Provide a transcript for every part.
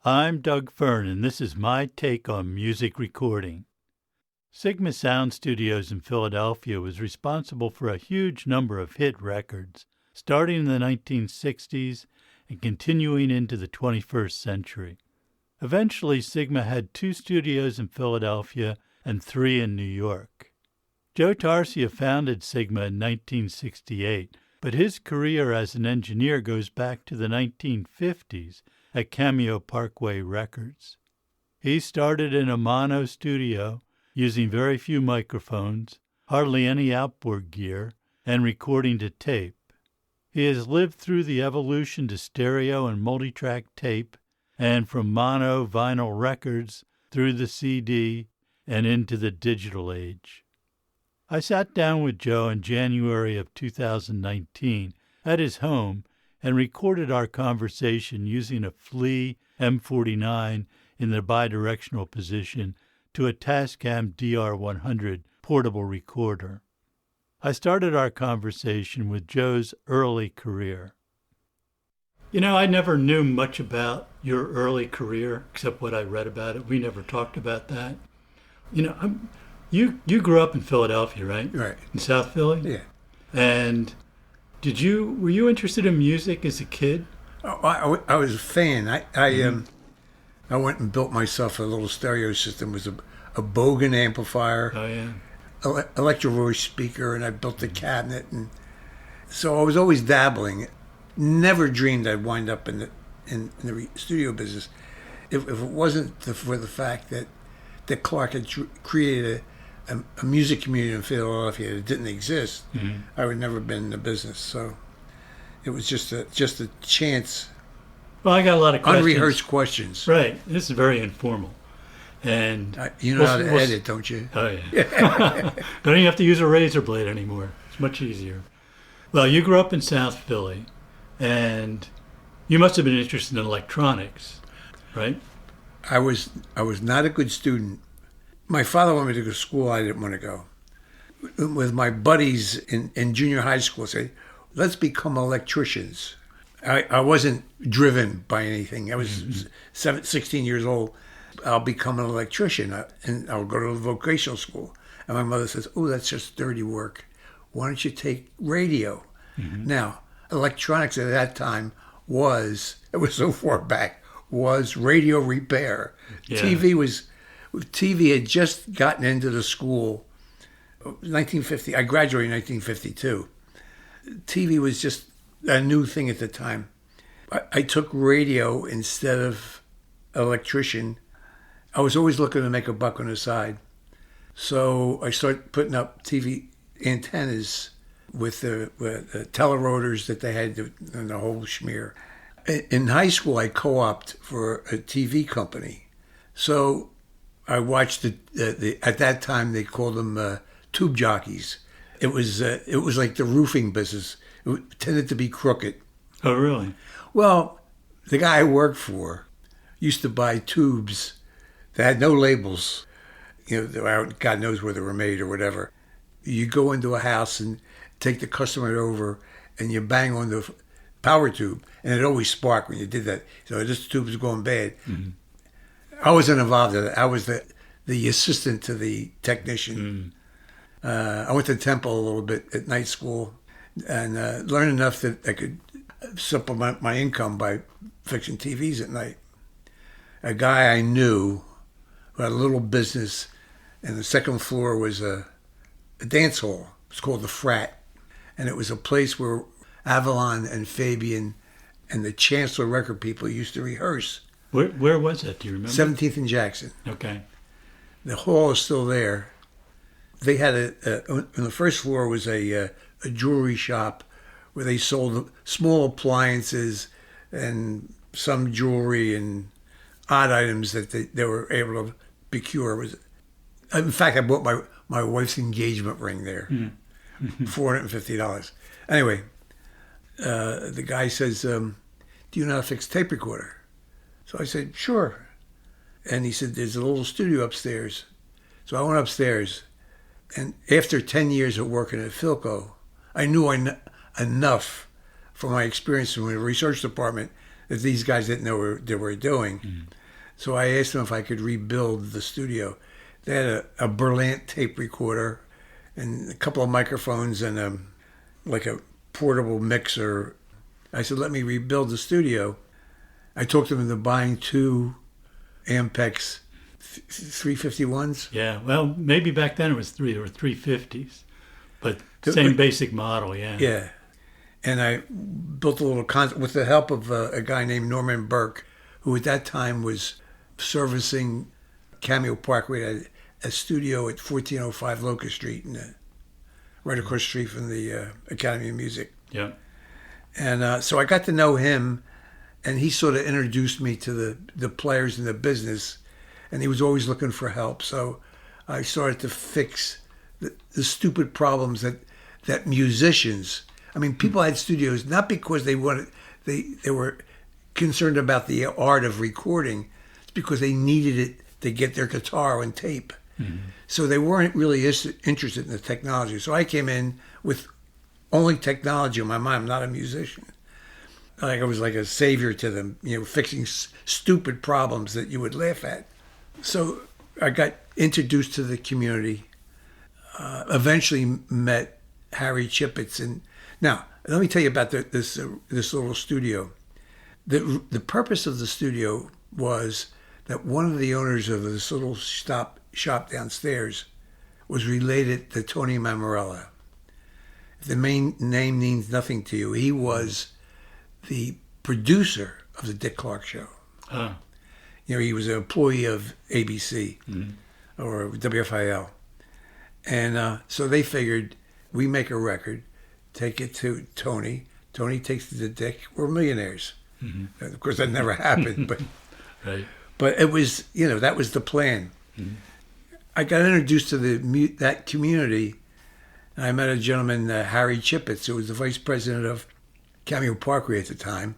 I'm Doug Fern, and this is my take on music recording. Sigma Sound Studios in Philadelphia was responsible for a huge number of hit records, starting in the 1960s and continuing into the 21st century. Eventually, Sigma had 2 studios in Philadelphia and 3 in New York. Joe Tarsia founded Sigma in 1968, but his career as an engineer goes back to the 1950s at Cameo Parkway Records. He started in a mono studio, using very few microphones, hardly any outboard gear, and recording to tape. He has lived through the evolution to stereo and multitrack tape, and from mono vinyl records through the CD and into the digital age. I sat down with Joe in January of 2019 at his home and recorded our conversation using a Flea M49 in the bidirectional position to a Tascam DR-100 portable recorder. I started our conversation with Joe's early career. You know, I never knew much about your early career, except what I read about it. We never talked about that. You know, you grew up in Philadelphia, right? Right. In South Philly? Yeah. And were you interested in music as a kid? Oh, I was a fan. I went and built myself a little stereo system. It was a Bogan amplifier. Oh, yeah. Electro voice speaker, and I built a cabinet. And so I was always dabbling. Never dreamed I'd wind up in the studio business. If it wasn't for the fact that Clark had created a music community in Philadelphia that didn't exist, I would never have been in the business. So it was just a chance. Well, I got a lot of questions. Unrehearsed questions. Right. This is very informal. And you know how to edit, don't you? Oh, yeah. Don't even have to use a razor blade anymore. It's much easier. Well, you grew up in South Philly, and you must have been interested in electronics, right? I was not a good student. My father wanted me to go to school. I didn't want to go. With my buddies in junior high school, say, let's become electricians. I wasn't driven by anything. I was 16 years old. I'll become an electrician, and I'll go to a vocational school. And my mother says, oh, that's just dirty work. Why don't you take radio? Now, electronics at that time it was so far back, was radio repair. Yeah. TV had just gotten into the school. 1950, I graduated in 1952. TV was just a new thing at the time. I took radio instead of electrician. I was always looking to make a buck on the side. So I started putting up TV antennas with the telerotors that they had and the whole schmear. In high school, I co-opted for a TV company. So I watched at that time they called them tube jockeys. It was like the roofing business. It tended to be crooked. Oh, really? Well, the guy I worked for used to buy tubes that had no labels. You know, God knows where they were made or whatever. You go into a house and take the customer over, and you bang on the power tube, and it always sparked when you did that. So this tube is going bad. I wasn't involved in it. I was the assistant to the technician. I went to Temple a little bit at night school and learned enough that I could supplement my income by fixing TVs at night. A guy I knew who had a little business, and the second floor was a dance hall. It was called the Frat, and it was a place where Avalon and Fabian and the Chancellor record people used to rehearse. Where was that? Do you remember? 17th and Jackson. Okay. The hall is still there. They had on the first floor was a jewelry shop where they sold small appliances and some jewelry and odd items that they were able to procure. In fact, I bought my wife's engagement ring there, $450. Anyway, the guy says, do you know how to fix tape recorder? So I said, sure. And he said, there's a little studio upstairs. So I went upstairs, and after 10 years of working at Philco, I knew enough from my experience in the research department that these guys didn't know what they were doing. So I asked them if I could rebuild the studio. They had a Berlant tape recorder and a couple of microphones and like a portable mixer. I said, let me rebuild the studio. I talked them into buying 2 Ampex 351s. Yeah, well, maybe back then it was 3 or 350s, but same basic model, yeah. Yeah. And I built a little concert with the help of a guy named Norman Burke, who at that time was servicing Cameo Parkway, a studio at 1405 Locust Street, right across the street from the Academy of Music. Yeah. And so I got to know him, and he sort of introduced me to the players in the business, and he was always looking for help. So I started to fix the stupid problems that musicians, I mean, people had studios not because they were concerned about the art of recording. It's because they needed it to get their guitar on tape. So they weren't really interested in the technology. So I came in with only technology in my mind. I'm not a musician. Like I was like a savior to them, fixing stupid problems that you would laugh at. So I got introduced to the community. Eventually met Harry Chippets, and now let me tell you about this little studio. The purpose of the studio was that one of the owners of this little shop downstairs was related to Tony Mammarella. If the main name means nothing to you, he was the producer of the Dick Clark Show. He was an employee of ABC or WFIL. And so they figured, we make a record, take it to Tony. Tony takes it to Dick. We're millionaires. Of course, that never happened, but right. But it was, that was the plan. I got introduced to that community, and I met a gentleman, Harry Chippets, who was the vice president of Cameo Parkway at the time,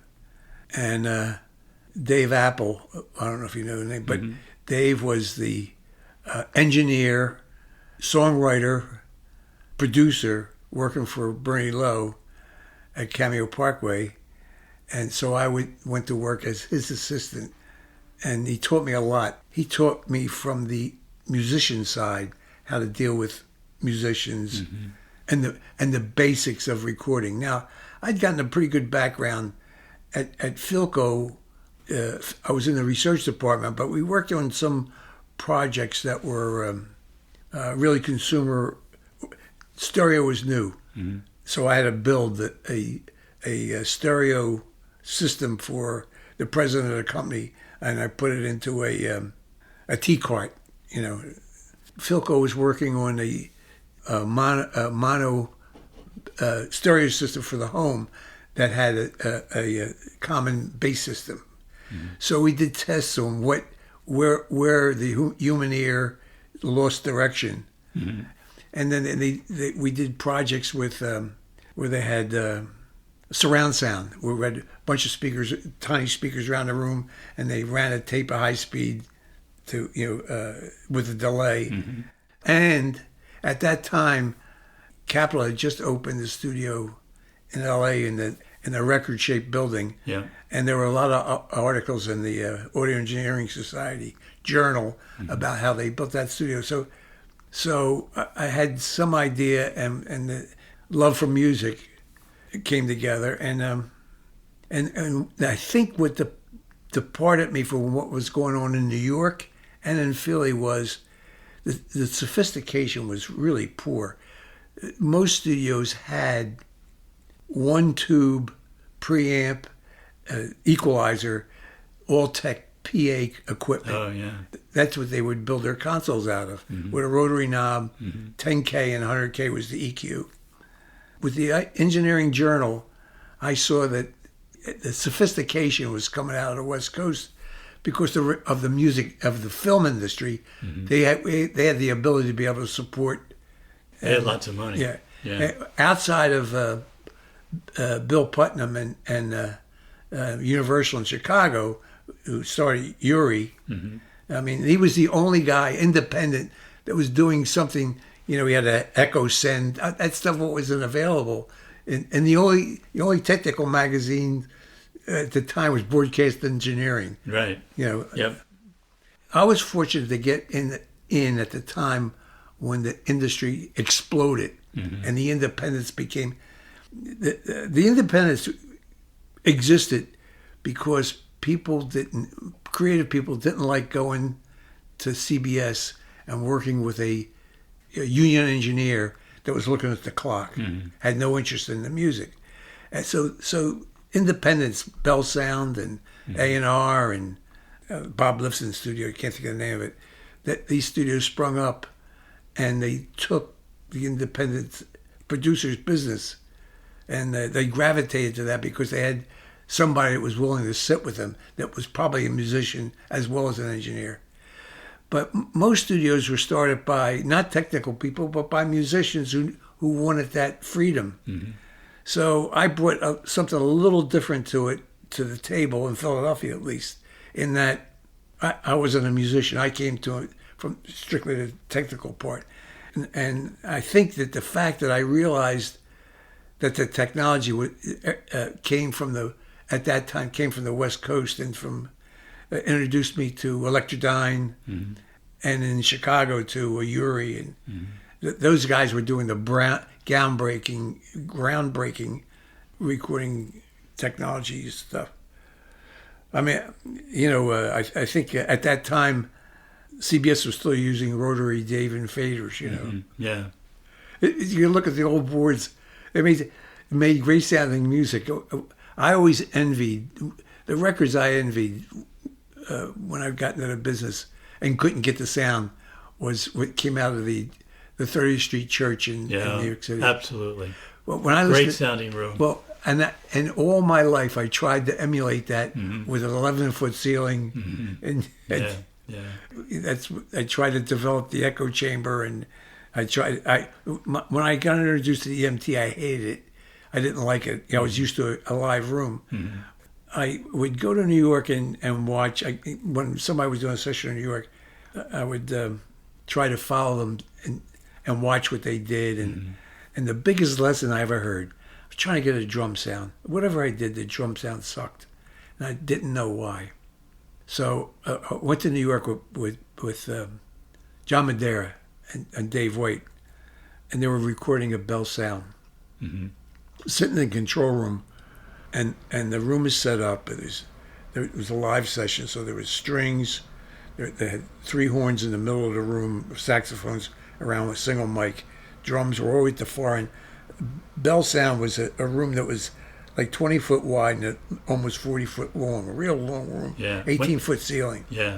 and Dave Apple. I don't know if you know the name, but Dave was the engineer, songwriter, producer working for Bernie Lowe at Cameo Parkway. And so I went to work as his assistant, and he taught me a lot. He taught me from the musician side how to deal with musicians and the basics of recording. Now, I'd gotten a pretty good background at Philco. I was in the research department, but we worked on some projects that were really consumer. Stereo was new, so I had to build a stereo system for the president of the company, and I put it into a T-cart. Philco was working on a mono stereo system for the home that had a common bass system. So we did tests on where the human ear lost direction. And then we did projects with where they had surround sound, where we had a bunch of speakers, tiny speakers around the room, and they ran a tape at high speed to with a delay. And at that time, Capitol had just opened the studio in L.A. in the record-shaped building. Yeah. And there were a lot of articles in the Audio Engineering Society journal about how they built that studio. So I had some idea, and the love for music came together, and I think what departed me from what was going on in New York and in Philly was the sophistication was really poor. Most studios had one tube preamp, equalizer, all tech PA equipment. Oh, yeah. That's what they would build their consoles out of, with a rotary knob. 10K and 100K was the EQ. With the Engineering Journal, I saw that the sophistication was coming out of the West Coast because of the music, of the film industry. They had the ability to be able to support. They had lots of money. Yeah. Outside of Bill Putnam and Universal in Chicago, who started Uri. I mean, he was the only guy, independent, that was doing something. He had an Echo Send. That stuff wasn't available. And the only technical magazine at the time was broadcast engineering. Right. You know, Yep. I was fortunate to get in at the time when the industry exploded and the independents became the independents existed because creative people didn't like going to CBS and working with a union engineer that was looking at the clock, had no interest in the music. And so independents, Bell Sound and A&R and Bob Lifton's studio, I can't think of the name of it, that these studios sprung up and they took the independent producers' business and they gravitated to that because they had somebody that was willing to sit with them that was probably a musician as well as an engineer. But most studios were started by not technical people, but by musicians who wanted that freedom. Mm-hmm. So I brought something a little different to the table in Philadelphia, at least, in that I wasn't a musician. I came to it from strictly the technical part. And I think that the fact that I realized that the technology came from the West Coast and introduced me to Electrodyne, and in Chicago to Uri, and those guys were doing the groundbreaking recording technology stuff. I mean, I think at that time, CBS was still using rotary Dave and faders. Yeah. You look at the old boards; they made great sounding music. I always envied the records. I envied when I got into the business and couldn't get the sound was what came out of the 30th Street Church in New York City. Absolutely. Well, when I great sounding room. Well, and all my life I tried to emulate that with an 11-foot ceiling, and I tried to develop the echo chamber, and when I got introduced to the EMT, I hated it. I didn't like it. I was used to a live room. I would go to New York and watch. When somebody was doing a session in New York, I would try to follow them and watch what they did. And the biggest lesson I ever heard, I was trying to get a drum sound. Whatever I did, the drum sound sucked. And I didn't know why. So I went to New York with John Madeira and Dave White, and they were recording a Bell Sound. Sitting in the control room, and the room is set up. It was a live session, so there was strings. They had 3 horns in the middle of the room, saxophones around with single mic. Drums were always at the far end. Bell Sound was a room that was like 20 foot wide and almost 40 foot long, a real long room, 18-foot ceiling. Yeah.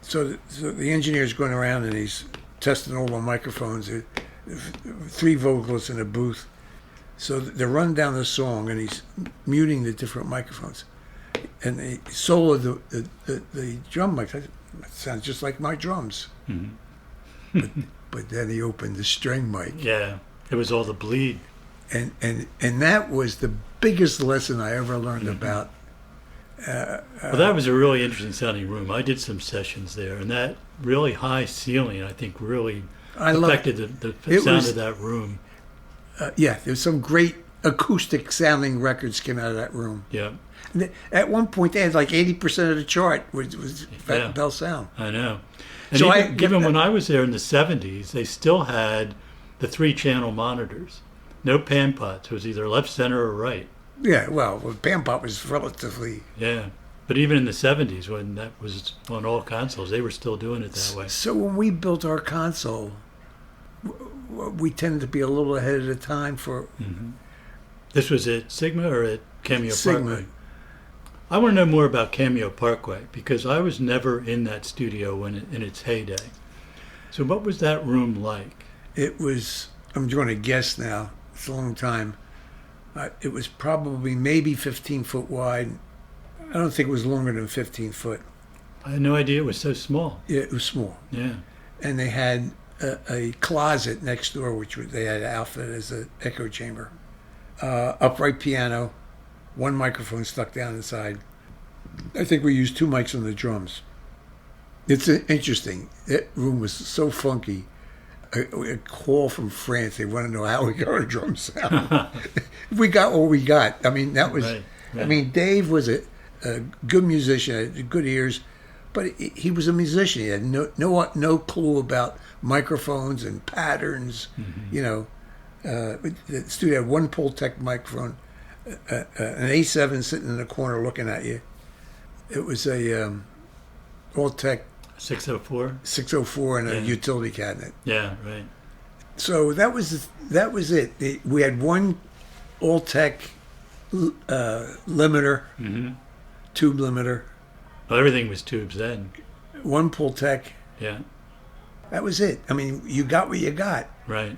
So the engineer's going around and he's testing all the microphones. 3 vocalists in a booth. So they're running down the song, and he's muting the different microphones. And they soloed the drum mic. That sounds just like my drums. But then he opened the string mic. Yeah, it was all the bleed. And that was the biggest lesson I ever learned about. Well, that was a really interesting sounding room. I did some sessions there, and that really high ceiling, I think, really affected the sound of that room. There's some great acoustic sounding records came out of that room. Yeah. And at one point, they had like 80% of the chart was Bell Sound. I know. And so even when I was there in the 70s, they still had the 3-channel monitors. No pan pots. It was either left, center, or right. Yeah, well, pan pot was relatively... Yeah. But even in the 70s, when that was on all consoles, they were still doing it that way. So when we built our console, we tended to be a little ahead of the time for... This was at Sigma or at Cameo Sigma. Parkway? I want to know more about Cameo Parkway, because I was never in that studio in its heyday. So what was that room like? It was, I'm going to guess now, it's a long time. It was probably maybe 15 foot wide. I don't think it was longer than 15 foot. I had no idea it was so small. Yeah, it was small. Yeah. And they had a closet next door, which they had outfitted as an echo chamber. Upright piano, 1 microphone stuck down inside. I think we used 2 mics on the drums. It's interesting. That room was so funky. A call from France. They want to know how we got our drum sound. We got what we got. I mean, that was I mean, Dave was a good musician, had good ears, but he was a musician. He had no clue about microphones and patterns. You know, the studio had one Pultec microphone, an A7 sitting in the corner looking at you. It was a Pultec 604 and a utility cabinet. Yeah, right. So that was it. We had one Pultec limiter, tube limiter. Well, everything was tubes then. One Pultec. Yeah. That was it. I mean, you got what you got. Right.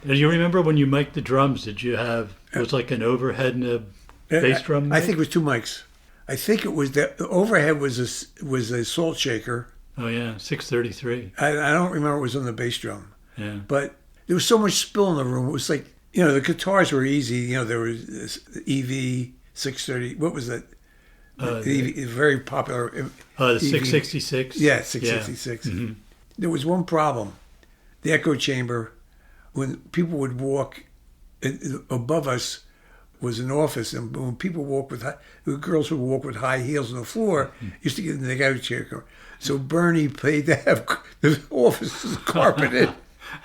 Do you remember when you mic'd the drums? Did you have, it was like an overhead and a bass drum mic? I think it was two mics. I think it was the overhead was a salt shaker. Oh yeah, 633. I don't remember it was on the bass drum. Yeah. But there was so much spill in the room. It was like, you know, the guitars were easy. You know, there was this EV 630. What was that? The very popular. The 666. Yeah, 666. Yeah. Mm-hmm. There was one problem. The echo chamber, when people would walk above us, was an office, and when people walk with girls would walk with high heels on the floor, used to get in the echo chamber. So Bernie paid to have the office carpeted.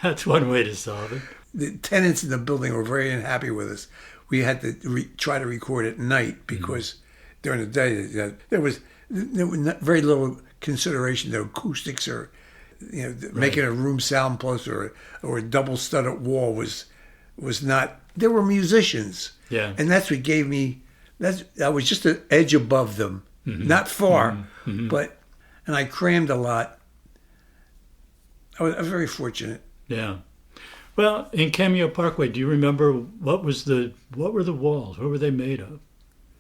That's one way to solve it. The tenants in the building were very unhappy with us. We had to try to record at night because during the day there was very little consideration to acoustics or, you know, making a room soundproof or a double studded wall was not. There were musicians, and that's what gave me. I was just an edge above them, not far, but and I crammed a lot. I was very fortunate. Yeah. Well, in Cameo Parkway, do you remember what were the walls? What were they made of?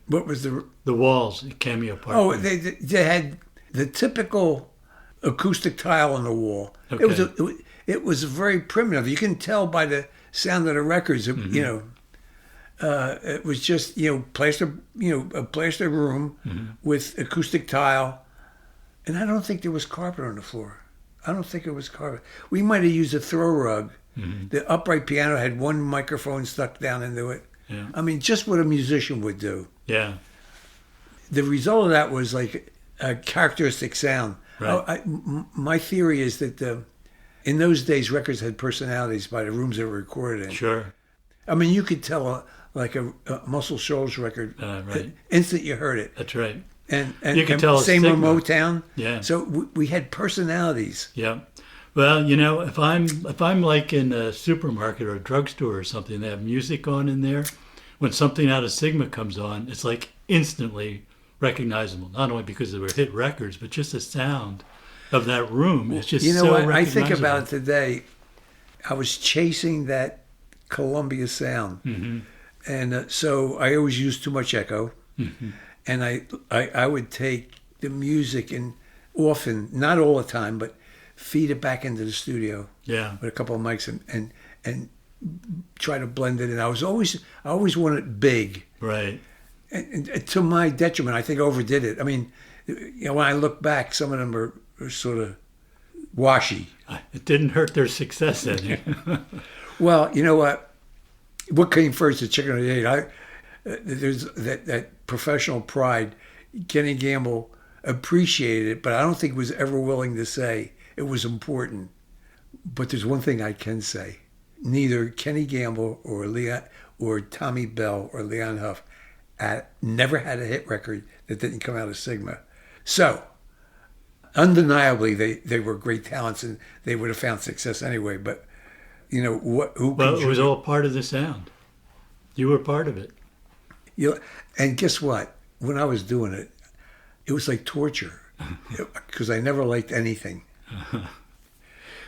What was the walls at Cameo Parkway? Oh, they had the typical acoustic tile on the wall. Okay. It was very primitive. You can tell by the sound of the records. You know, it was just, you know, a plaster room with acoustic tile, and I don't think there was carpet on the floor. I don't think it was carpet. We might have used a throw rug. The upright piano had one microphone stuck down into it. Yeah. I mean, just what a musician would do. Yeah. The result of that was like a characteristic sound. Right. My theory is that in those days, records had personalities by the rooms they were recorded in. Sure. I mean, you could tell a Muscle Shoals record right. the instant you heard it. That's right. And you could tell same Sigma. remote town. Yeah. So we had personalities. Yeah. Well, you know, if I'm like in a supermarket or a drugstore or something, they have music on in there. When something out of Sigma comes on, it's like instantly recognizable. Not only because they were hit records, but just the sound of that room. It's just so recognizable. I think about it today. I was chasing that Columbia sound, and so I always used too much echo, and I would take the music and often, not all the time, but feed it back into the studio. Yeah. With a couple of mics and try to blend it in. I always wanted it big. Right. And to my detriment, I think I overdid it. I mean, you know, when I look back, some of them are sort of washy. It didn't hurt their success any. Well, you know what? What came first, the chicken or the egg? There's that professional pride. Kenny Gamble appreciated it, but I don't think was ever willing to say it was important. But there's one thing I can say. Neither Kenny Gamble or Tommy Bell or Leon Huff never had a hit record that didn't come out of Sigma. So, undeniably, they were great talents and they would have found success anyway. But, you know, Well, it was all part of the sound. You were part of it. You know, and guess what? When I was doing it, it was like torture because I never liked anything.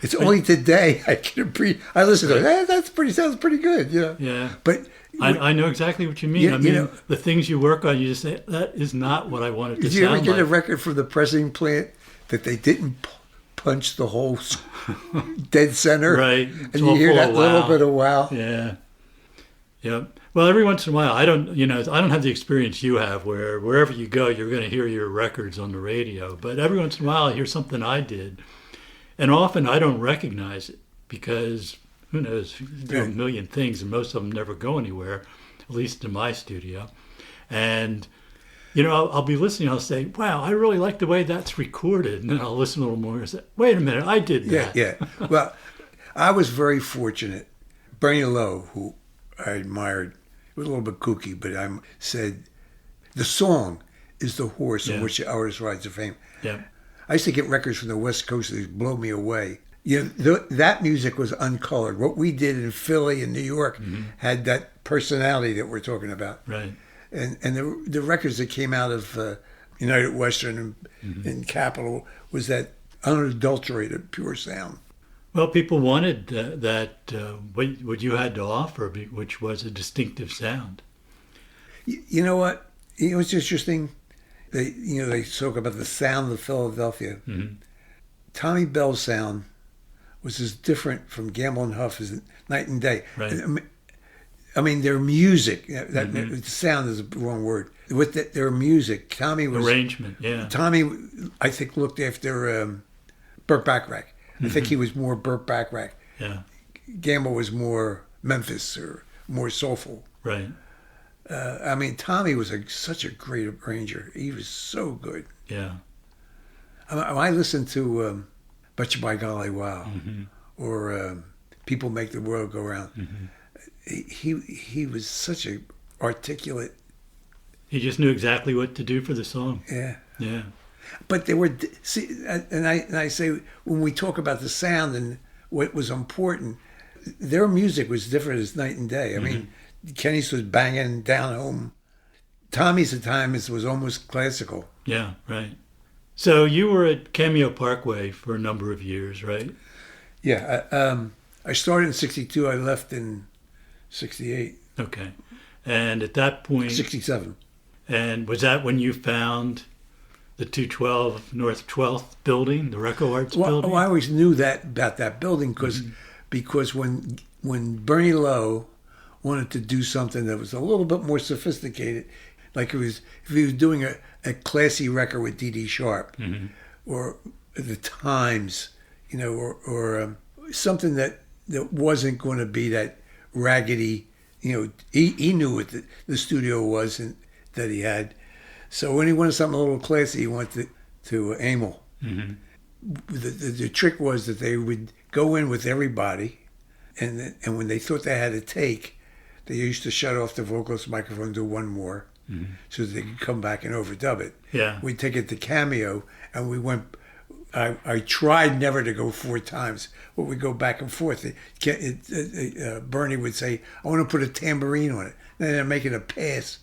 It's only today I can appreciate. I listen to it. Sounds pretty good. Yeah. Yeah. But I know exactly what you mean. I mean, you know, the things you work on, you just say that is not what I wanted to sound like. Did you ever get a record from the pressing plant that they didn't punch the whole dead center? Right. And you hear that little bit of wow. Yeah. Yep. Well, every once in a while, I don't have the experience you have where wherever you go, you're going to hear your records on the radio. But every once in a while, I hear something I did. And often I don't recognize it because, who knows, you do a million things and most of them never go anywhere, at least in my studio. And, you know, I'll be listening. I'll say, wow, I really like the way that's recorded. And then I'll listen a little more and say, wait a minute, I did that. Yeah. Well, I was very fortunate. Bernie Lowe, who I admired, was a little bit kooky, but I said, the song is the horse on which the artist rides to fame. Yeah. I used to get records from the West Coast that blow me away. You know, that music was uncolored. What we did in Philly and New York had that personality that we're talking about. Right. And the records that came out of United Western and Capitol was that unadulterated, pure sound. Well, people wanted what you had to offer, which was a distinctive sound. You know what? You know, it's interesting. They talk about the sound of Philadelphia. Mm-hmm. Tommy Bell's sound was as different from Gamble and Huff as night and day. Right. I mean, their music, sound is the wrong word. With their music, Tommy was... Arrangement, yeah. Tommy, I think, looked after Burt Bacharach. I think he was more Burt Bacharach. Yeah. Gamble was more Memphis or more soulful. Right. I mean, Tommy was such a great arranger. He was so good. Yeah. I listened to Betcha by Golly Wow or People Make the World Go Round. He was such a articulate. He just knew exactly what to do for the song. Yeah. Yeah. But they were, I say, when we talk about the sound and what was important, their music was different as night and day. I mean, Kenny's was banging down home. Tommy's at times was almost classical. Yeah, right. So you were at Cameo Parkway for a number of years, right? Yeah. I started in 62. I left in 68. Okay. And at that point... 67. And was that when you found the 212 North 12th building, the Reco Arts building? Oh, I always knew that about that building because when Bernie Lowe wanted to do something that was a little bit more sophisticated, like if he was doing a classy record with D.D. Sharp or the Times, you know, or something that wasn't going to be that raggedy, you know, he knew what the studio was and that he had. So when he wanted something a little classy, he went to Amel. The trick was that they would go in with everybody, and when they thought they had a take, they used to shut off the vocalist microphone, do one more, so that they could come back and overdub it. Yeah. We'd take it to Cameo, and we went. I tried never to go 4 times, but we go back and forth. Bernie would say, "I want to put a tambourine on it." Then they're making a pass.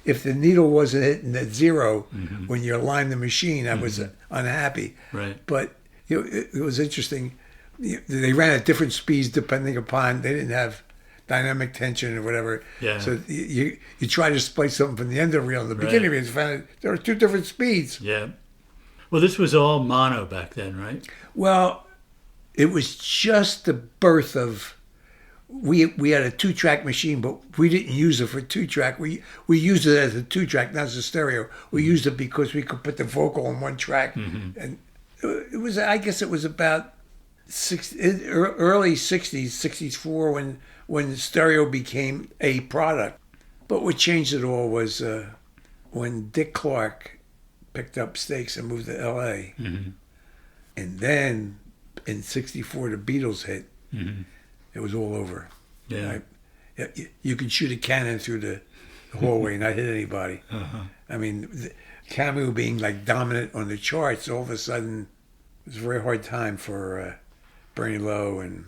If the needle wasn't hitting at 0 when you aligned the machine, I was unhappy. Right. But you know, it was interesting. They ran at different speeds depending upon, they didn't have dynamic tension or whatever. Yeah. So you try to play something from the end of the reel and the beginning of it, you found there were 2 different speeds. Yeah. Well, this was all mono back then, right? Well, it was just the birth of, we had a 2-track machine, but we didn't use it for 2-track. We used it as a 2-track, not as a stereo. We used it because we could put the vocal on 1 track. And it was, I guess it was about early 60s, 64 when stereo became a product. But what changed it all was when Dick Clark picked up stakes and moved to L.A. And then in 64 the Beatles hit. It was all over. Yeah. You could shoot a cannon through the hallway and not hit anybody. I mean, Cameo being like dominant on the charts, all of a sudden it was a very hard time for Bernie Lowe and.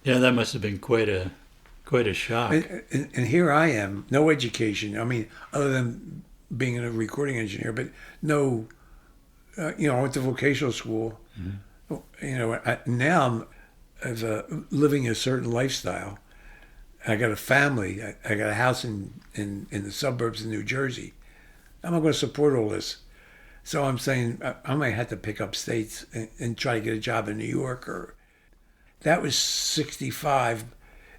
Yeah, that must have been quite a shock. And here I am, no education. I mean, other than being a recording engineer, but no. I went to vocational school. You know, now I'm living a certain lifestyle. I got a family. I got a house in the suburbs of New Jersey. I'm not going to support all this. So I'm saying I might have to pick up states and try to get a job in New York. Or that was 65. It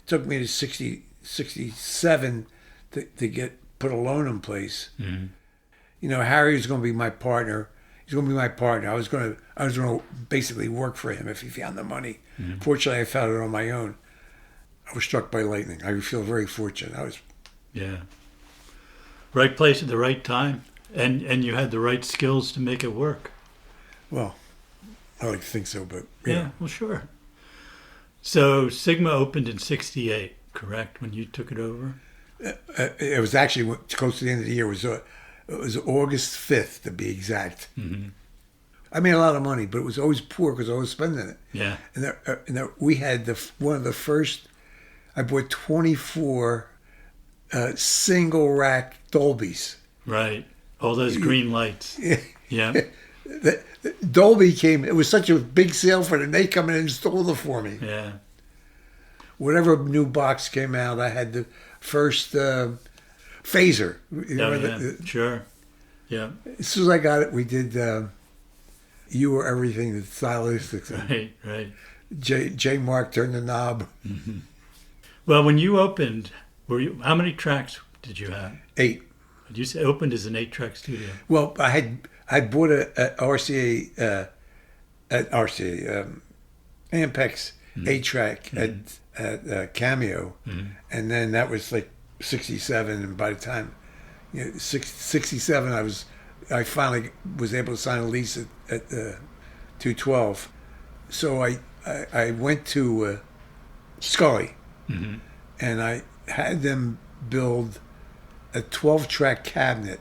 took me to 67 to put a loan in place. You know, Harry was going to be my partner. He's going to be my partner. I was going to basically work for him if he found the money. Fortunately, I found it on my own. I was struck by lightning. I feel very fortunate. Yeah. Right place at the right time, and you had the right skills to make it work. Well, I like to think so, but Yeah, well, sure. So Sigma opened in '68, correct? When you took it over? It was actually close to the end of the year. It was August 5th, to be exact. Mm-hmm. I made a lot of money, but it was always poor because I was spending it. Yeah. And we had one of the first. I bought 24 single rack Dolbys. Right. All those green lights. Yeah. The Dolby came. It was such a big sale for them. They come in and installed it for me. Yeah. Whatever new box came out, I had the first phaser. Sure. Yeah. As soon as I got it, we did You Were Everything, the stylistics. Right. J. Mark turned the knob. Mm-hmm. Well, when you opened, how many tracks did you have? 8. You say opened as an 8-track studio. Well, I bought a RCA Ampex 8-track at Cameo, and then that was like 67. And by the time 67, I finally was able to sign a lease at 212. So I went to Scully, and I had them build a 12-track cabinet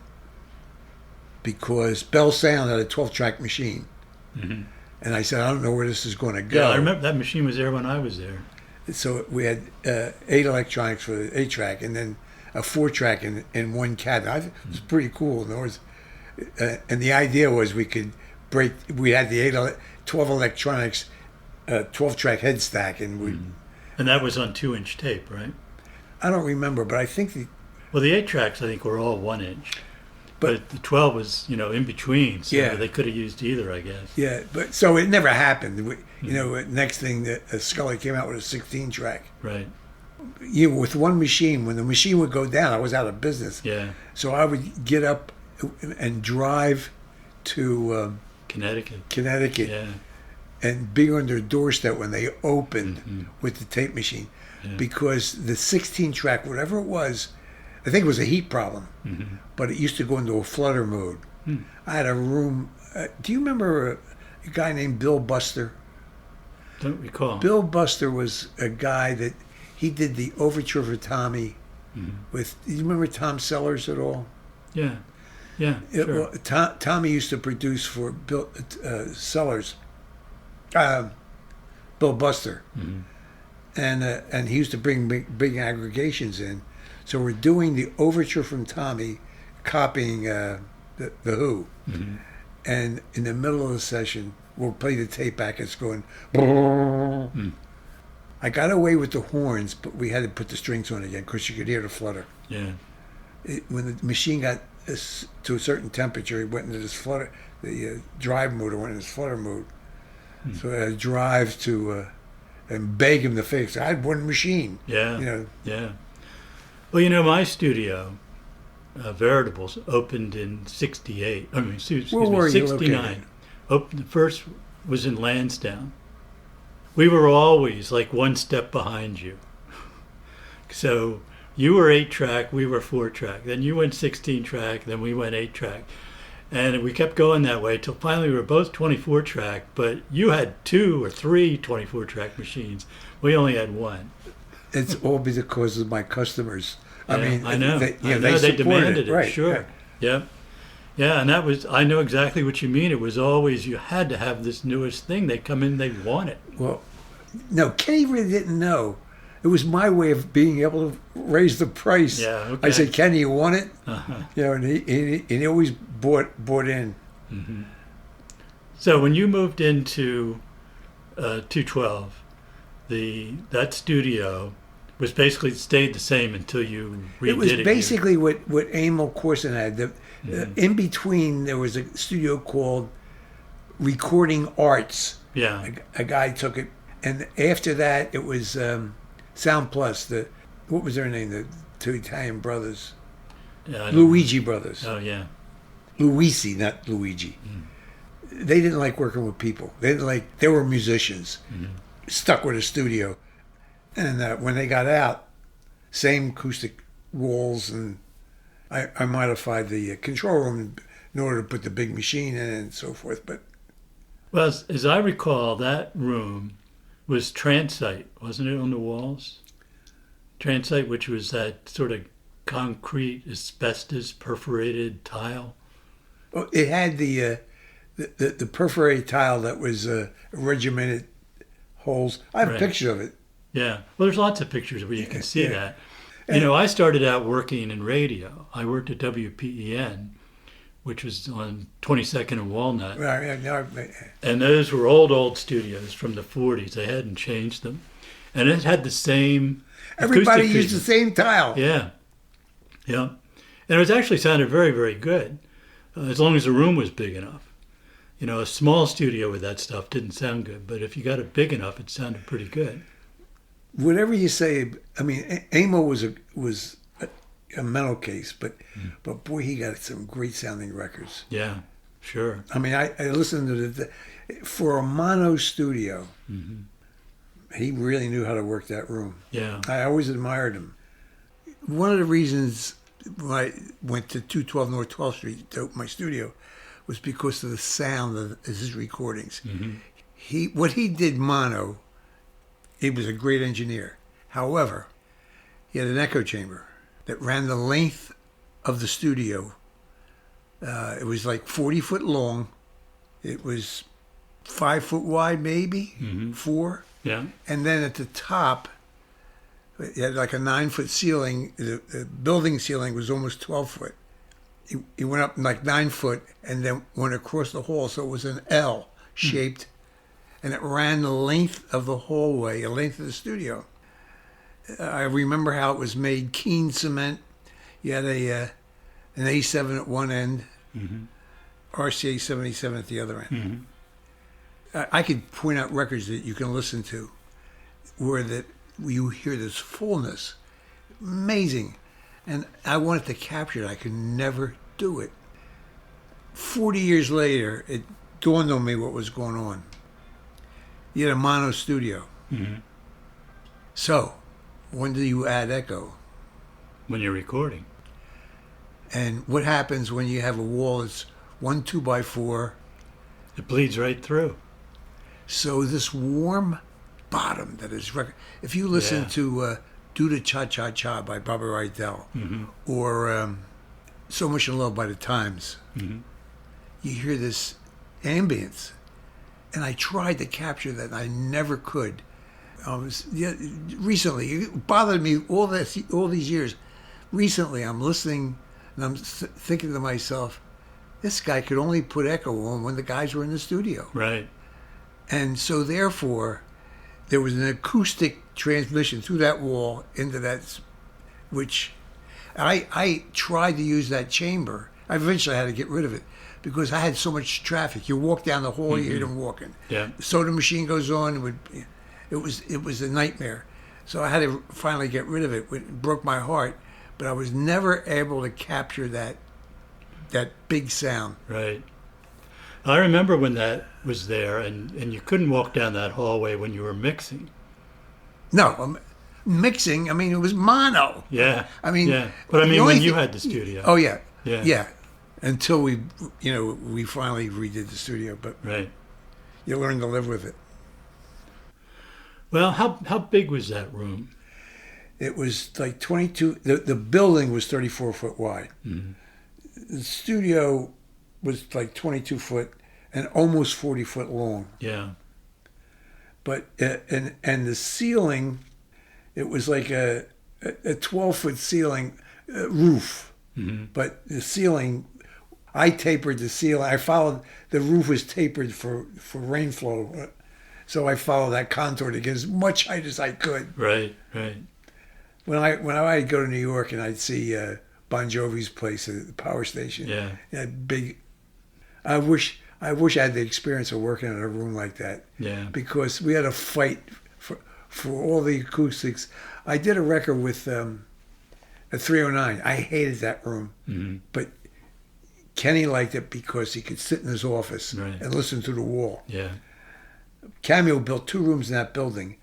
because Bell Sound had a 12-track machine. Mm-hmm. And I said, I don't know where this is going to go. Yeah, I remember that machine was there when I was there. So we had 8 electronics for the 8-track and then a 4-track in one cabinet. It was pretty cool. And the idea was we had the 12 electronics, 12-track head stack. And that was on 2-inch tape, right? I don't remember, but I think Well, the 8-tracks, I think, were all 1-inch. But the 12 was, in between, so they could have used either, I guess. Yeah, but so it never happened. Next thing, Scully came out with a 16-track. Right. With one machine, when the machine would go down, I was out of business. Yeah. So I would get up and drive to Connecticut. Yeah. And be on their doorstep when they opened with the tape machine. Yeah. Because the 16-track, whatever it was, I think it was a heat problem, but it used to go into a flutter mode. I had a room. Do you remember a guy named Bill Buster? Don't recall. Bill Buster was a guy that he did the overture for Tommy with. Do you remember Tom Sellers at all? Yeah, sure. Tommy used to produce for Bill Sellers, Bill Buster, and he used to bring big aggregations in. So we're doing the overture from Tommy, copying the Who, and in the middle of the session, we'll play the tape back. It's going. I got away with the horns, but we had to put the strings on again because you could hear the flutter. Yeah. When the machine got to a certain temperature, it went into this flutter. The drive motor went into this flutter mode. So I had to drive to and beg him to fix it. I had one machine. Yeah. Yeah. Well, my studio, Veritables, opened in '68. I mean, excuse me, '69. The first was in Lansdowne. We were always like one step behind you. So you were 8-track, we were 4-track. Then you went 16-track, then we went 8-track. And we kept going that way till finally we were both 24-track, but you had 2 or 3 24-track machines. We only had one. It's all because of my customers. Yeah, I mean, I know. They demanded it. Right, sure. Right. Yeah. Yeah, and that was, I know exactly what you mean. It was always, you had to have this newest thing. They come in, they want it. Well, no, Kenny really didn't know. It was my way of being able to raise the price. Yeah, okay. I said, Kenny, you want it? Uh-huh. And he always bought in. Mm-hmm. So when you moved into 212, that studio was basically stayed the same until you redid it. It was basically what Emil Corson had. In between, there was a studio called Recording Arts. Yeah. A guy took it. And after that, it was Sound Plus. What was their name? The 2 Italian brothers. Yeah, Luigi brothers. Oh, yeah. Luisi, not Luigi. They didn't like working with people. They were musicians. Stuck with a studio. And when they got out, same acoustic walls, and I modified the control room in order to put the big machine in and so forth. But Well, as I recall, that room was transite, wasn't it, on the walls? Transite, which was that sort of concrete, asbestos, perforated tile. well, it had the perforated tile that was regimented holes. I have a Right. picture of it. Yeah. Well, there's lots of pictures where you can see Yeah. that. You know, I started out working in radio. I worked at WPEN, which was on 22nd and Walnut. Right, yeah, And those were old studios from the 40s. They hadn't changed them. And it had the same everybody acoustic used the treatment. same tile. Yeah. Yeah. And it was actually sounded very, very good, as long as the room was big enough. You know, a small studio with that stuff didn't sound good, but if you got it big enough, it sounded pretty good. Whatever you say, I mean, Amo was a mental case, but boy, he got some great sounding records. Yeah, sure. I mean, I listened to for a mono studio. He really knew how to work that room. Yeah. I always admired him. One of the reasons when I went to 212 North 12th Street to open my studio was because of the sound of his recordings. What he did mono, he was a great engineer. However, he had an echo chamber that ran the length of the studio. It was like 40 foot long. It was 5 foot wide, maybe 4. Yeah. And then at the top, it had like a 9 foot ceiling. The building ceiling was almost 12 foot. He went up like 9 foot and then went across the hall. So it was an L shaped. And it ran the length of the hallway, the length of the studio. I remember how it was made, keen cement. You had an A7 at one end, RCA 77 at the other end. I could point out records that you can listen to where you hear this fullness. Amazing. And I wanted to capture it. I could never do it. 40 years later, it dawned on me what was going on. You had a mono studio. So, when do you add echo? When you're recording. And what happens when you have a wall that's 1 2x4? It bleeds right through. So this warm bottom that is if you listen Yeah. to Do the Cha Cha Cha by Bobby Rydell or So Much in Love by the Times, you hear this ambience. And I tried to capture that, and I never could. Recently, it bothered me all these years. Recently, I'm listening, and I'm thinking to myself, this guy could only put echo on when the guys were in the studio. Right. And so, therefore, there was an acoustic transmission through that wall into that, which I tried to use that chamber. I eventually had to get rid of it because I had so much traffic. You walk down the hall, you hear them walking. Yeah. The soda machine goes on. It was a nightmare. So I had to finally get rid of it. It broke my heart, but I was never able to capture that big sound. Right. I remember when that was there, and you couldn't walk down that hallway when you were mixing. No, mixing. I mean, it was mono. Yeah. I mean, yeah. But I the mean, only when you thing- had the studio. Oh yeah, Yeah. Until we finally redid the studio, but Right. you learn to live with it. Well, how big was that room? It was like 22. The building was 34 foot wide. The studio was like 22 foot and almost 40 foot long. Yeah. But and the ceiling, it was like a 12 foot ceiling roof. But the ceiling, I tapered the ceiling. I followed the roof was tapered for rain flow, so I followed that contour to get as much height as I could. Right. Right. When I'd go to New York and I'd see Bon Jovi's place at the power station, Yeah. that big. I wish I had the experience of working in a room like that. Yeah. Because we had to fight for all the acoustics. I did a record with a 309. I hated that room, but Kenny liked it because he could sit in his office Right. and listen to the wall. Yeah. Cameo built 2 rooms in that building,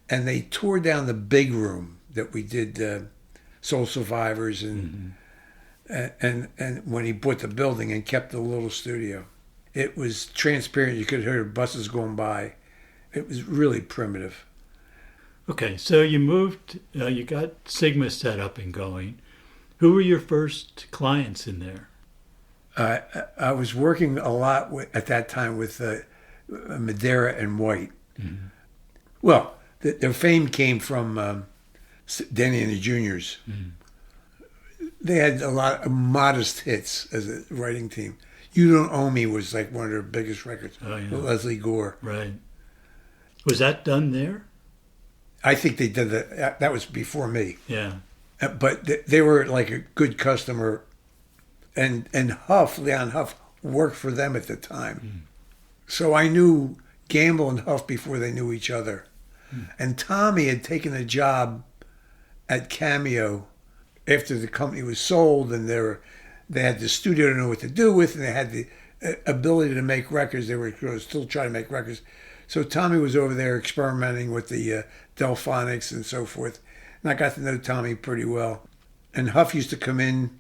and they tore down the big room that we did Soul Survivors and and when he bought the building and kept the little studio. It was transparent. You could hear buses going by. It was really primitive. Okay, so you moved, you got Sigma set up and going. Who were your first clients in there? I was working a lot at that time with Madeira and White. Mm-hmm. Well, their fame came from Danny and the Juniors. Mm-hmm. They had a lot of modest hits as a writing team. You Don't Owe Me was like one of their biggest records. Oh, yeah. With Leslie Gore. Right. Was that done there? I think they did that. That was before me. Yeah. But they were like a good customer. And Leon Huff worked for them at the time. Mm. So I knew Gamble and Huff before they knew each other. Mm. And Tommy had taken a job at Cameo after the company was sold, and they had the studio to know what to do with, and they had the ability to make records. They were still trying to make records. So Tommy was over there experimenting with the Delphonics and so forth. And I got to know Tommy pretty well. And Huff used to come in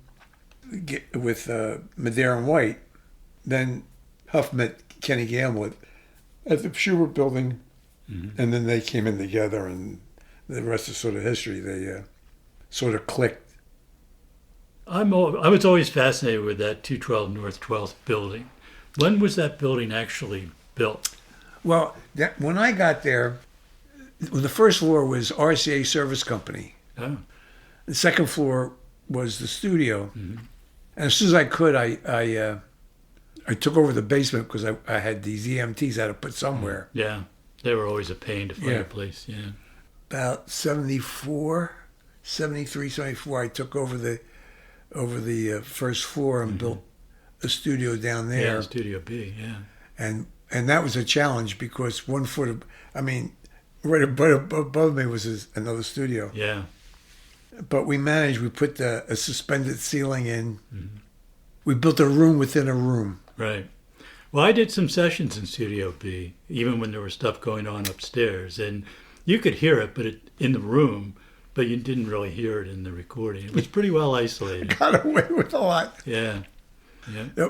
with Madeira and White. Then Huff met Kenny Gamble at the Schubert building. Mm-hmm. And then they came in together, and the rest is sort of history. They sort of clicked. I was always fascinated with that 212 North 12th building. When was that building actually built? Well, when I got there, the first floor was RCA Service Company. Oh. The second floor was the studio. Mm-hmm. And as soon as I could, I took over the basement because I had these EMTs I had to put somewhere. Yeah, they were always a pain to find a place, yeah. About 73, 74, I took over the first floor and built a studio down there. Yeah, Studio B, yeah. And that was a challenge because 1 foot, right above me was another studio. Yeah. But we managed. We put a suspended ceiling in. Mm-hmm. We built a room within a room. Right. Well, I did some sessions in Studio B, even when there was stuff going on upstairs. And you could hear it in the room, but you didn't really hear it in the recording. It was pretty well isolated. Got away with a lot. Yeah. Yeah.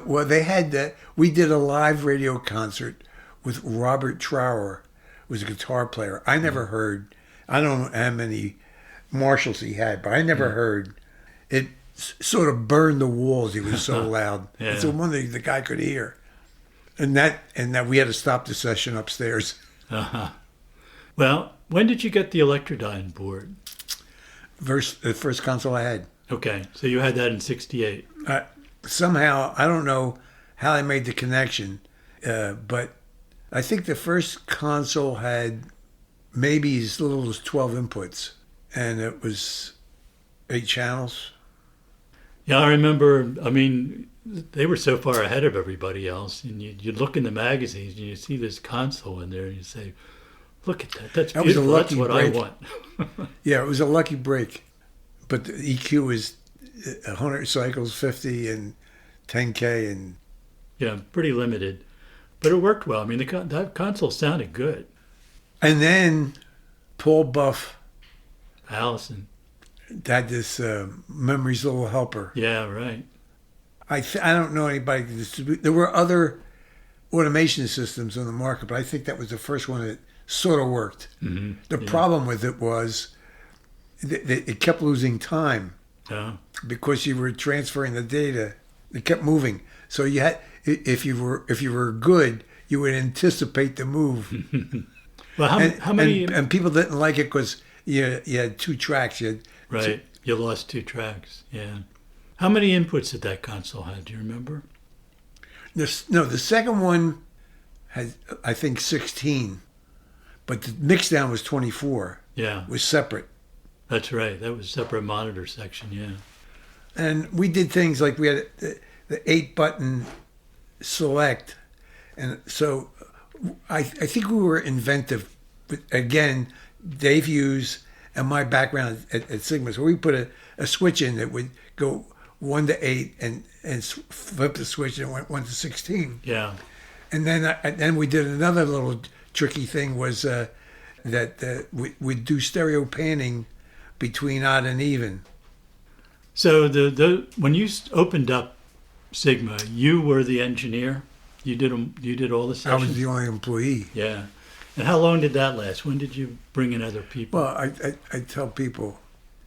Well, they had that. We did a live radio concert with Robert Trower, who was a guitar player. I never heard. I don't know how many Marshalls he had, but I never heard. It sort of burned the walls. He was so loud. Yeah. It's the one thing the guy could hear. And that we had to stop the session upstairs. Uh-huh. Well, when did you get the Electrodyne board? The first console I had. Okay, so you had that in '68. Somehow, I don't know how I made the connection, but I think the first console had maybe as little as 12 inputs, and it was 8 channels. Yeah, I remember, they were so far ahead of everybody else, and you'd look in the magazines and you see this console in there and you say, look at that, that's beautiful, that's what break. I want. Yeah, it was a lucky break, but the EQ was 100 cycles, 50 and 10K, and yeah, pretty limited, but it worked well. That console sounded good. And then Paul Buff, Allison, had this Memory's Little Helper. Yeah, right. I don't know anybody to distribute. There were other automation systems on the market, but I think that was the first one that sort of worked. Mm-hmm. The problem with it was it kept losing time. Oh. Because you were transferring the data, it kept moving. So you had, if you were good, you would anticipate the move. Well, how many? And people didn't like it because you had 2 tracks. Right, you lost 2 tracks. Yeah. How many inputs did that console have? Do you remember? The second one had, I think, 16, but the mixdown was 24. Yeah, it was separate. That's right. That was a separate monitor section, yeah. And we did things like we had the 8-button select. And so I think we were inventive. But again, Dave Hughes and my background at Sigma. So we put a switch in that would go 1 to 8 and flip the switch and it went 1 to 16. Yeah. And then we did another little tricky thing was that we'd do stereo panning between odd and even. So when you opened up Sigma, you were the engineer. You did all the I sessions. was the only employee. Yeah. And how long did that last? When did you bring in other people? Well, I tell people,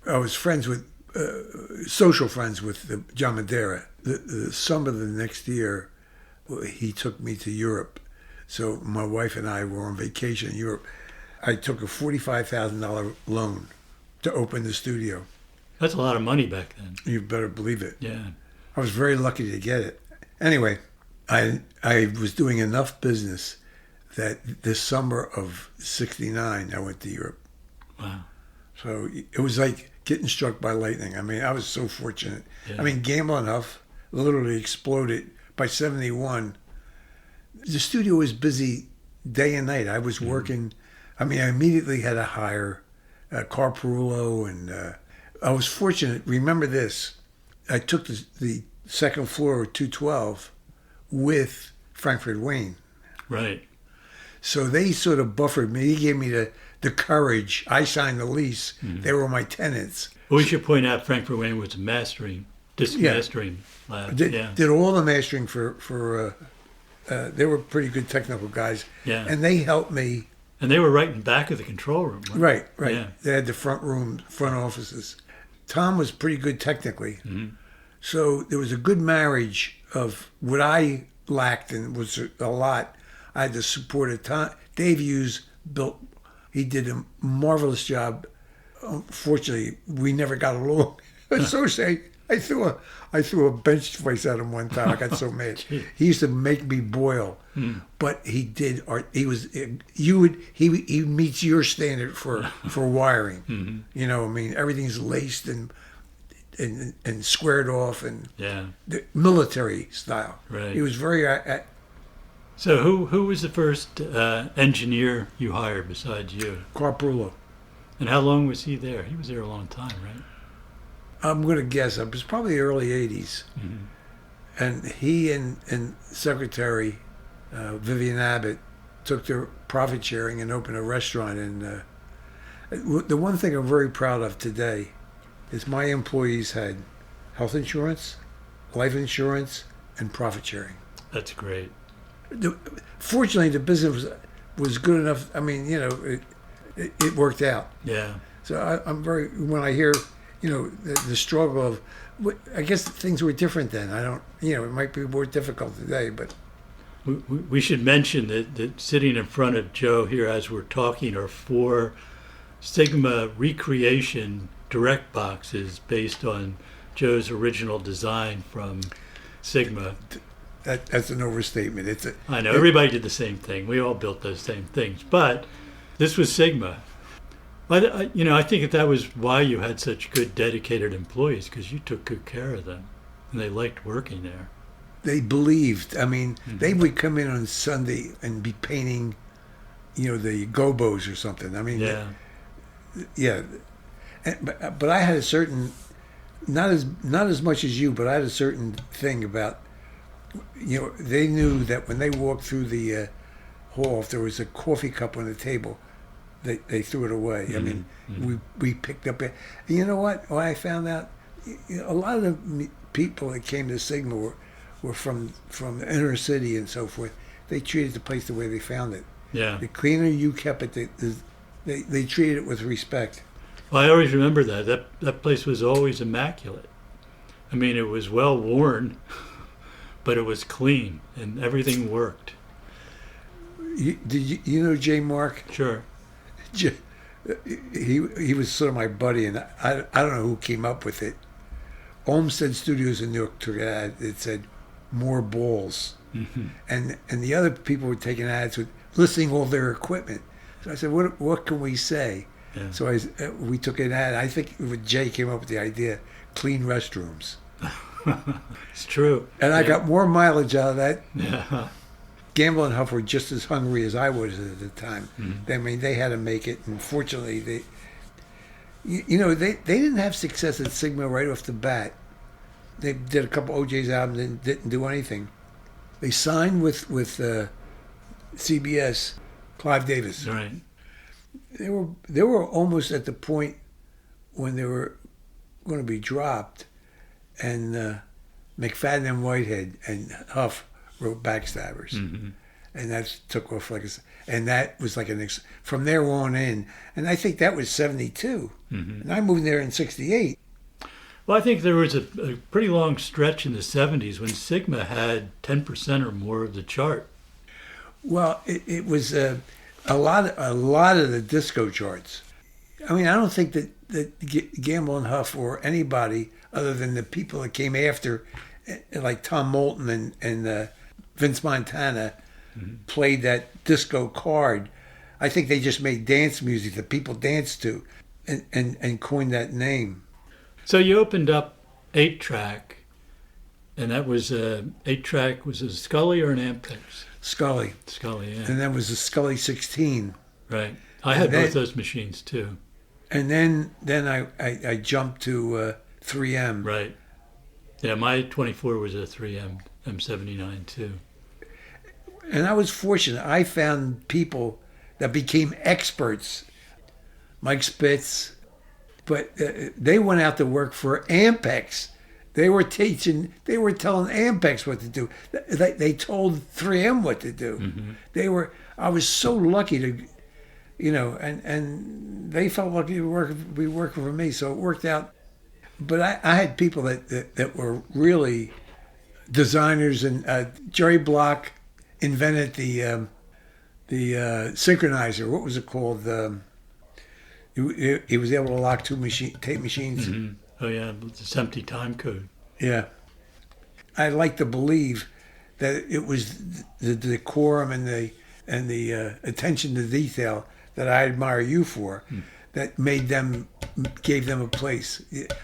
I was friends with, social friends with John Madeira. The summer of the next year, he took me to Europe. So my wife and I were on vacation in Europe. I took a $45,000 loan to open the studio. That's a lot of money back then. You better believe it. Yeah. I was very lucky to get it. Anyway, I was doing enough business that this summer of '69, I went to Europe. Wow. So it was like getting struck by lightning. I mean, I was so fortunate. Yeah. I mean, Gamble Enough literally exploded. By '71, the studio was busy day and night. I was working. I mean, I immediately had to hire Carperulo, and I was fortunate. Remember this. I took the second floor of 212 with Frankfurt Wayne. Right. So they sort of buffered me. He gave me the courage. I signed the lease. They were my tenants. Well, we should point out Frankfurt Wayne was a disc mastering lab. Did all the mastering for they were pretty good technical guys. Yeah. And they helped me. And they were right in back of the control room. Right. Yeah. They had the front offices. Tom was pretty good technically. So there was a good marriage of what I lacked, and was a lot. I had the support of Tom. Dave Hughes he did a marvelous job. Unfortunately, we never got along. So I threw a bench twice at him one time. I got so mad. He used to make me boil. But he did art. He meets your standard for wiring. You know, I mean, everything's laced and squared off, and the military style. Right. He was very. So who was the first engineer you hired besides you? Carperulo. And how long was he there? He was there a long time, right? I'm going to guess. It was probably the early 80s. And he and Secretary Vivian Abbott took their profit sharing and opened a restaurant. And the one thing I'm very proud of today is my employees had health insurance, life insurance, and profit sharing. That's great. Fortunately, the business was good enough. I mean, you know, it worked out. Yeah. So I'm very, when I hear, you know, the struggle of, I guess things were different then. I don't, you know, it might be more difficult today, but. We should mention that sitting in front of Joe here as we're talking are 4 Sigma recreation direct boxes based on Joe's original design from Sigma. That's an overstatement. I know, everybody did the same thing. We all built those same things. But this was Sigma. But, you know, I think that was why you had such good, dedicated employees, because you took good care of them, and they liked working there. They believed. I mean, they would come in on Sunday and be painting, you know, the gobos or something. I mean, yeah. But I had a certain, not as much as you, but I had a certain thing about, you know, they knew that when they walked through the hall, if there was a coffee cup on the table, they threw it away. I mean, we picked up it. And you know what? Well, I found out, you know, a lot of the people that came to Sigma were from the inner city and so forth. They treated the place the way they found it. Yeah. The cleaner you kept it, they treated it with respect. Well, I always remember that place was always immaculate. I mean, it was well worn, but it was clean and everything worked. Did you know J. Mark? Sure. He was sort of my buddy, and I don't know who came up with it. Olmsted Studios in New York took an ad that said "more balls," and the other people were taking ads with listing all their equipment. So I said, "What can we say?" Yeah. So we took an ad. I think Jay came up with the idea: clean restrooms. It's true. And I got more mileage out of that. Yeah. Gamble and Huff were just as hungry as I was at the time. I mean, they had to make it, and fortunately, they didn't have success at Sigma right off the bat. They did a couple OJ's albums and didn't do anything. They signed with CBS, Clive Davis. Right. They were almost at the point when they were going to be dropped, and McFadden and Whitehead and Huff wrote Backstabbers. Mm-hmm. And that took off and that was like from there on in. And I think that was 72. Mm-hmm. And I moved there in 68. Well, I think there was a pretty long stretch in the 70s when Sigma had 10% or more of the chart. Well, it was a lot of the disco charts. I mean, I don't think that Gamble and Huff or anybody other than the people that came after, like Tom Moulton and Vince Montana, played that disco card. I think they just made dance music that people danced to and coined that name. So you opened up 8-track, and that was 8-track was a Scully or an Ampex? Scully, yeah. And that was a Scully 16. Right. I had both those machines too. And then I jumped to 3M. Right. Yeah, my 24 was a 3M M79 too. And I was fortunate. I found people that became experts. Mike Spitz, but they went out to work for Ampex. They were telling Ampex what to do. They told 3M what to do. Mm-hmm. I was so lucky to, and they felt lucky to be working for me. So it worked out. But I had people that were really designers, and Jerry Block invented the synchronizer. What was it called? He was able to lock two tape machines. Mm-hmm. Oh yeah, this empty time code. Yeah, I like to believe that it was the decorum and the attention to detail that I admire you for that gave them a place.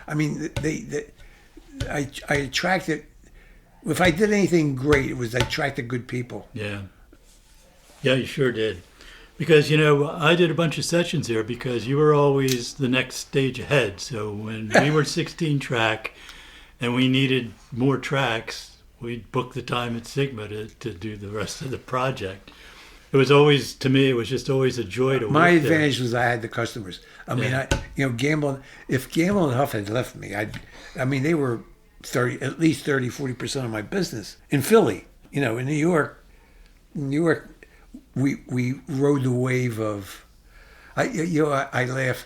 I mean, I attracted. If I did anything great, it was I attracted good people. Yeah, you sure did. Because, I did a bunch of sessions here because you were always the next stage ahead. So when we were 16-track and we needed more tracks, we'd book the time at Sigma to do the rest of the project. It was always, to me, it was just always a joy to work My there. advantage was I had the customers. I mean, Gamble, if Gamble and Huff had left me, they were at least 30, 40% of my business. In Philly, in New York, we rode the wave of, I laugh.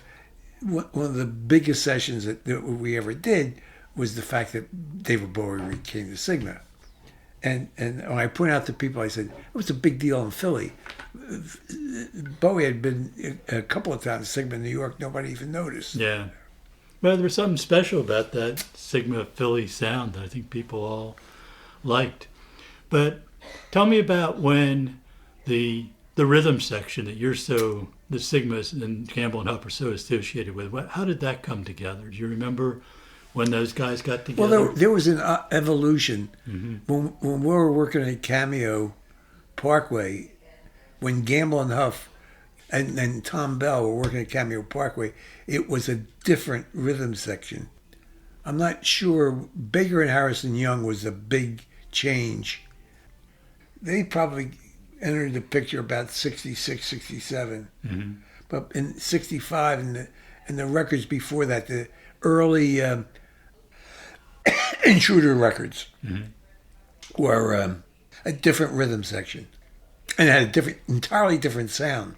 One of the biggest sessions that we ever did was the fact that David Bowie came to Sigma. And when I point out to people, I said, it was a big deal in Philly. Bowie had been a couple of times Sigma in New York. Nobody even noticed. Yeah. Well, there was something special about that Sigma Philly sound that I think people all liked. But tell me about when the rhythm section that the Sigmas and Campbell and Huff are so associated with, how did that come together? Do you remember when those guys got together? Well, there was an evolution. Mm-hmm. When we were working at Cameo Parkway, when Gamble and Huff and Tom Bell were working at Cameo Parkway, it was a different rhythm section. I'm not sure. Baker and Harrison Young was a big change. They probably entered the picture about 66, 67. Mm-hmm. But in 65 and the records before that, the early Intruder records were a different rhythm section and had entirely different sound.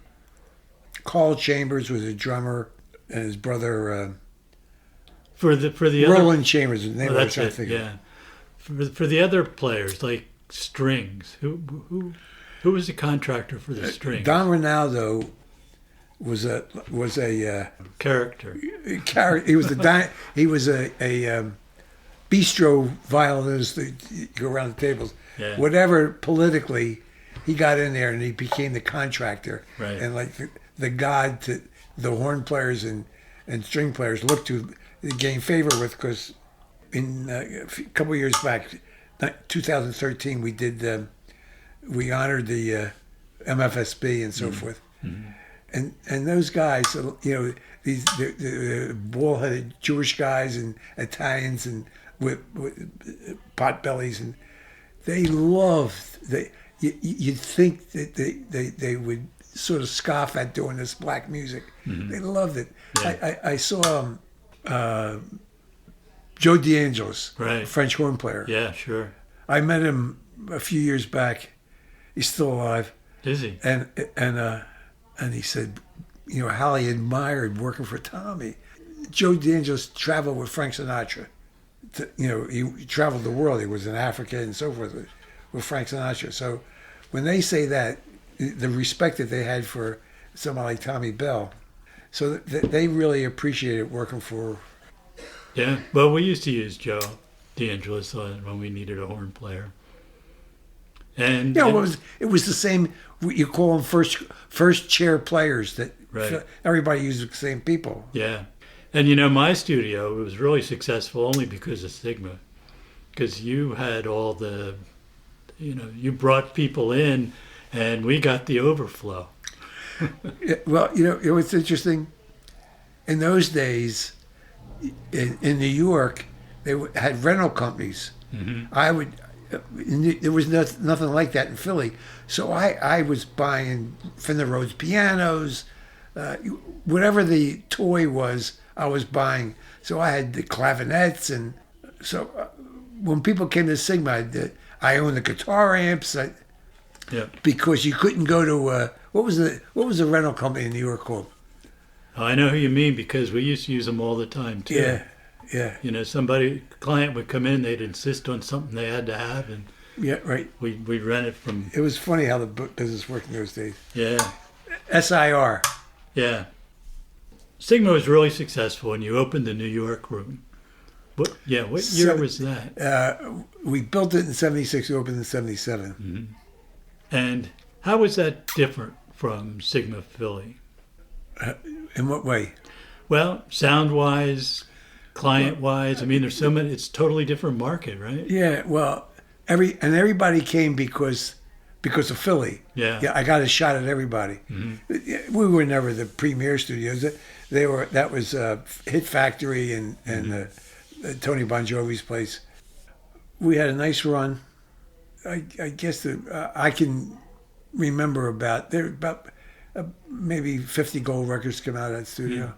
Carl Chambers was a drummer, and his brother for the Roland other, Chambers. His name that's it. Yeah. For the other players like strings, who was the contractor for the strings? Don Ronaldo was a character. He was a bistro violinist that go around the tables. Yeah. Whatever politically, he got in there and he became the contractor. Right. And like the god to the horn players and string players looked to gain favor with, because in a couple of years back, 2013, we honored the MFSB and so forth. Mm-hmm. And those guys, these the bald-headed Jewish guys and Italians and with pot bellies, and they loved. You'd think that they would sort of scoff at doing this black music. Mm-hmm. They loved it. Yeah. I saw Joe DeAngelis, Right. French horn player. Yeah, sure. I met him a few years back. He's still alive. Is he? And he said, how he admired working for Tommy. Joe DeAngelis traveled with Frank Sinatra. He traveled the world. He was in Africa and so forth with Frank Sinatra. So when they say that, the respect that they had for somebody like Tommy Bell, so they really appreciated working for. Yeah. Well, we used to use Joe DeAngelis when we needed a horn player. And it was the same. You call them first chair players that right. Everybody uses the same people. Yeah. And my studio was really successful only because of Sigma, because you had all the, you brought people in, and we got the overflow. Well, what's interesting? In those days, in New York, they had rental companies. Mm-hmm. There was nothing like that in Philly. So I was buying Fender Rhodes pianos, whatever the toy was, I was buying. So I had the clavinets, and so when people came to Sigma, I owned the guitar amps. Because you couldn't go to what was the rental company in New York called? I know who you mean, because we used to use them all the time too. Yeah. Client would come in, they'd insist on something they had to have, and right. We'd rent it from. It was funny how the business worked in those days. Yeah. SIR. Yeah. Sigma was really successful, and you opened the New York room. What year was that? We built it in '76. We opened in '77. Mm-hmm. And how was that different from Sigma Philly? In what way? Well, sound-wise, client-wise. I mean, there's so many. It's a totally different market, right? Yeah. Well, everybody came because of Philly. Yeah. I got a shot at everybody. Mm-hmm. We were never the premier studios. That was Hit Factory and Tony Bon Jovi's place. We had a nice run. I guess I can remember about maybe 50 gold records come out of that studio.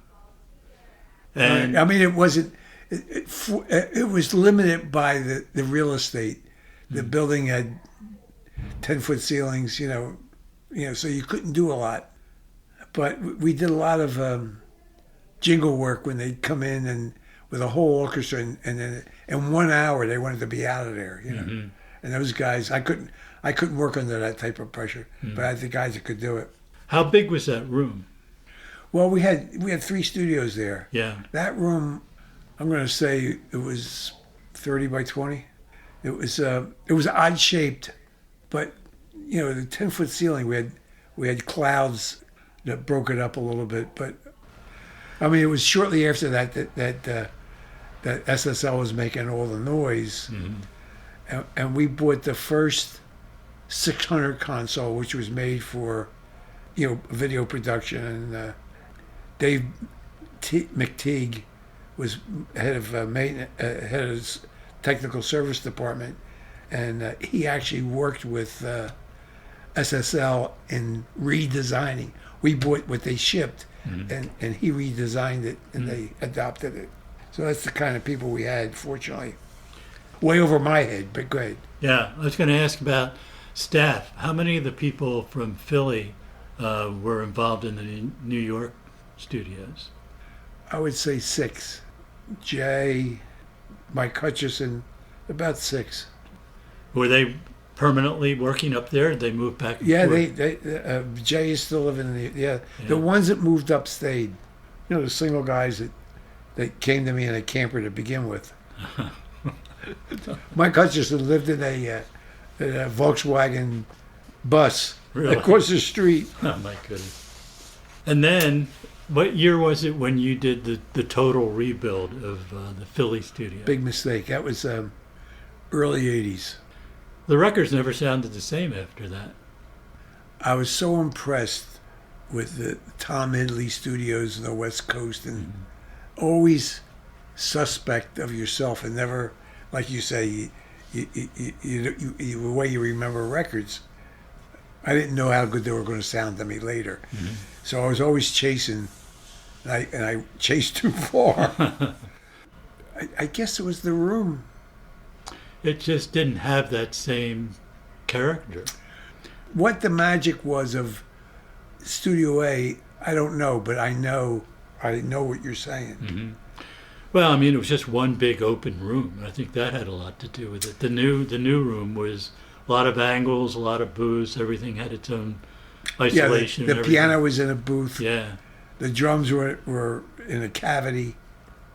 And I mean, it wasn't. It was limited by the real estate. The building had 10-foot ceilings, so you couldn't do a lot. But we did a lot of jingle work when they'd come in and with a whole orchestra, and then in 1 hour they wanted to be out of there, Mm-hmm. And those guys, I couldn't work under that type of pressure, but I had the guys that could do it. How big was that room? Well, we had 3 studios there. Yeah. That room, I'm going to say it was 30 by 20. It was odd shaped, but the 10-foot ceiling. We had clouds that broke it up a little bit, but I mean it was shortly after that SSL was making all the noise, and we bought the first 600 console, which was made for video production, and Dave McTeague was head of technical service department, and he actually worked with SSL in redesigning. We bought what they shipped, and he redesigned it, and they adopted it. So that's the kind of people we had, fortunately. Way over my head, but go ahead. Yeah, I was going to ask about staff. How many of the people from Philly were involved in the New York studios? I would say 6. Jay, Mike Hutchison, about 6. Were they permanently working up there? Did they move back and Yeah, forth? Jay is still living in the ones that moved up stayed. The single guys that came to me in a camper to begin with. Mike Hutchison lived in a Volkswagen bus across the street. Oh my goodness. And then, what year was it when you did the total rebuild of the Philly studio? Big mistake. That was early 80s. The records never sounded the same after that. I was so impressed with the Tom Hindley studios in the West Coast, and always suspect of yourself, and never, like you say, the way you remember records. I didn't know how good they were going to sound to me later. Mm-hmm. So I was always chasing, and I chased too far. I guess it was the room. It just didn't have that same character. What the magic was of Studio A, I don't know, but I know what you're saying. Mm-hmm. Well, I mean, it was just one big open room. I think that had a lot to do with it. The new room was a lot of angles, a lot of booths. Everything had its own isolation. Yeah, the piano was in a booth. Yeah. The drums were in a cavity,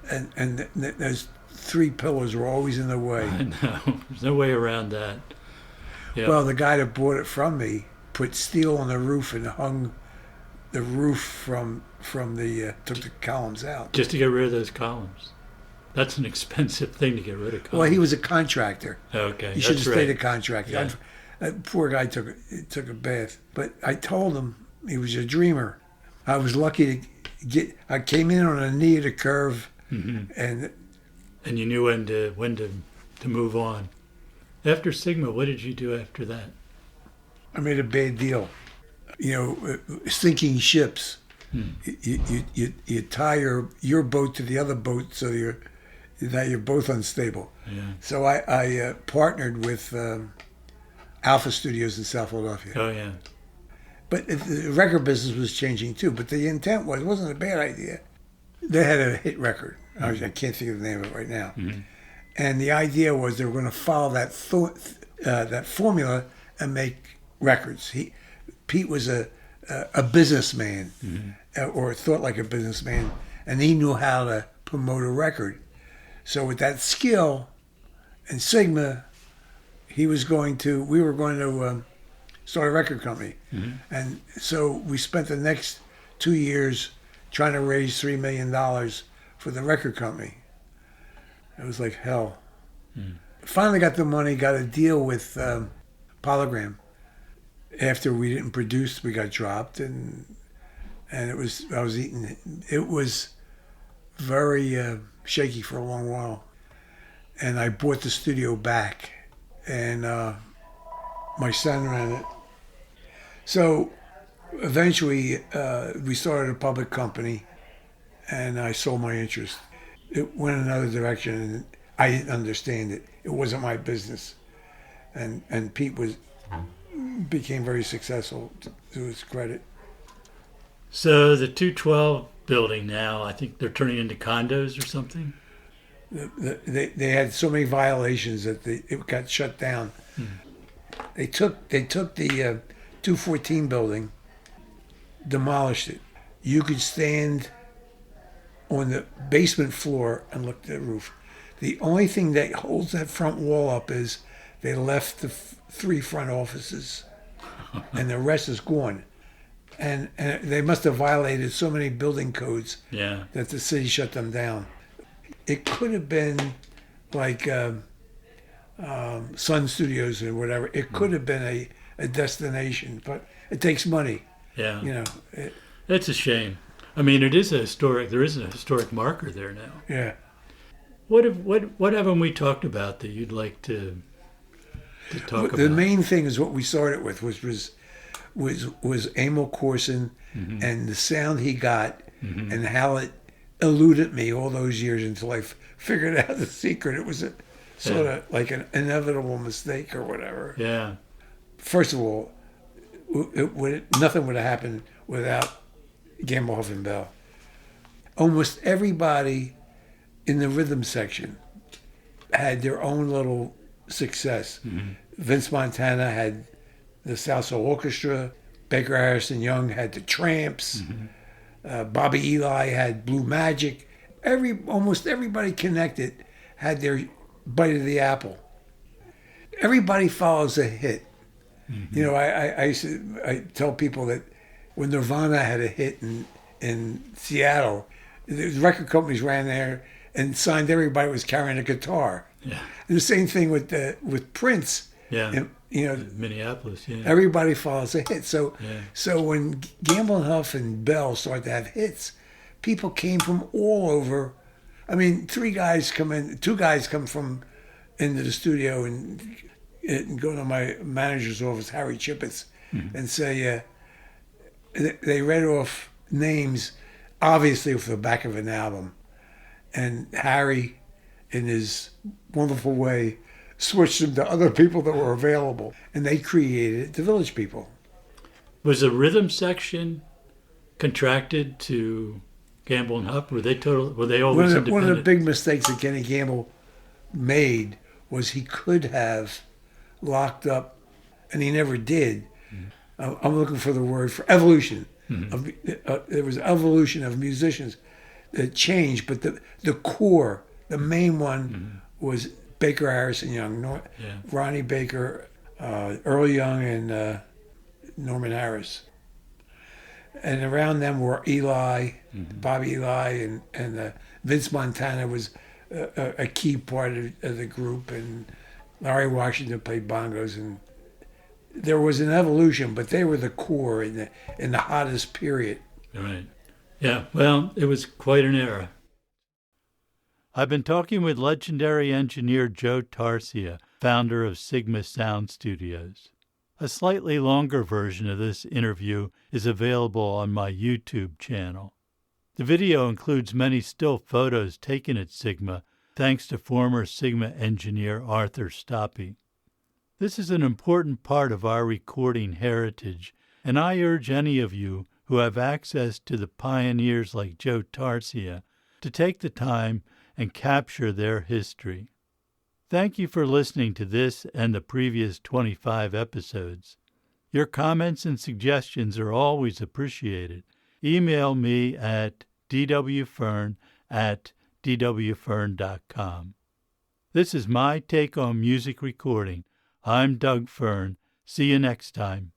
and those three pillars were always in the way. I know. There's no way around that. Yep. Well, the guy that bought it from me put steel on the roof and hung the roof from the took the columns out. Just to get rid of those columns. That's an expensive thing to get rid of columns. Well, he was a contractor. Okay, he should have stayed a contractor. Yeah. That poor guy took a bath. But I told him he was a dreamer. I was lucky to get. I came in on a knee at a curve, mm-hmm. and you knew when to move on. After Sigma, what did you do after that? I made a bad deal. You know, sinking ships. You tie your boat to the other boat so you're both unstable. Yeah. So I partnered with Alpha Studios in South Philadelphia. Oh yeah. But the record business was changing too. But the intent it wasn't a bad idea. They had a hit record. Mm-hmm. I can't think of the name of it right now. Mm-hmm. And the idea was they were going to follow that formula and make records. Pete was a businessman, mm-hmm. Or thought like a businessman, and he knew how to promote a record. So with that skill and Sigma, we were going to start a record company. Mm-hmm. And so we spent the next 2 years trying to raise $3 million for the record company. It was like hell. Mm. Finally got the money, got a deal with Polygram. After we didn't produce, we got dropped, and it was very shaky for a long while. And I bought the studio back, and my son ran it. So eventually we started a public company, and I sold my interest. It went another direction, and I didn't understand it. It wasn't my business. And Pete became very successal, to his credit. So the 212 building now, I think they're turning into condos or something? They had so many violations that it got shut down. Hmm. They took the 214 building, demolished it. You could stand on the basement floor and look at the roof. The only thing that holds that front wall up is they left the 3 front offices, and the rest is gone. And they must have violated so many building codes that the city shut them down. It could have been like Sun Studios or whatever. It could have been a destination, but it takes money. Yeah, you know. It's a shame. I mean, there is a historic marker there now. Yeah. What haven't we talked about that you'd like to talk about? The main thing is what we started with was Emil Corson, mm-hmm. and the sound he got, mm-hmm. and how it eluded me all those years until I figured out the secret. It was sort of like an inevitable mistake or whatever. Yeah. First of all, nothing would have happened without Gamble and Bell. Almost everybody in the rhythm section had their own little success. Mm-hmm. Vince Montana had the South Soul Orchestra. Baker Harrison Young had the Tramps. Mm-hmm. Bobby Eli had Blue Magic. Almost everybody connected had their bite of the apple. Everybody follows a hit. Mm-hmm. You know, I tell people that when Nirvana had a hit in Seattle, the record companies ran there and signed everybody who was carrying a guitar. Yeah. And the same thing with Prince. Yeah. And, you know, Minneapolis. Yeah. Everybody follows a hit. So when Gamble and Huff and Bell started to have hits, people came from all over. I mean, 2 guys come into the studio and go to my manager's office, Harry Chippets, mm-hmm. and say they read off names, obviously off the back of an album, and Harry in his wonderful way, switched them to other people that were available, and they created the Village People. Was the rhythm section contracted to Gamble and Hupp? Were they always independent? One of the big mistakes that Kenny Gamble made was he could have locked up, and he never did. I'm looking for the word for evolution. There was evolution of musicians that changed, but the core, the main one, was Baker, Harrison, Young, Ronnie Baker, Earl Young, and Norman Harris. And around them were Eli, Bobby Eli, and Vince Montana was a key part of the group, and Larry Washington played bongos, and there was an evolution, but they were the core in the hottest period. Right. Yeah, well, it was quite an era. I've been talking with legendary engineer Joe Tarsia, founder of Sigma Sound Studios. A slightly longer version of this interview is available on my YouTube channel. The video includes many still photos taken at Sigma, thanks to former Sigma engineer Arthur Stoppe. This is an important part of our recording heritage, and I urge any of you who have access to the pioneers like Joe Tarsia to take the time and capture their history. Thank you for listening to this and the previous 25 episodes. Your comments and suggestions are always appreciated. Email me at dwfern@dwfern.com. This is my take on music recording. I'm Doug Fern. See you next time.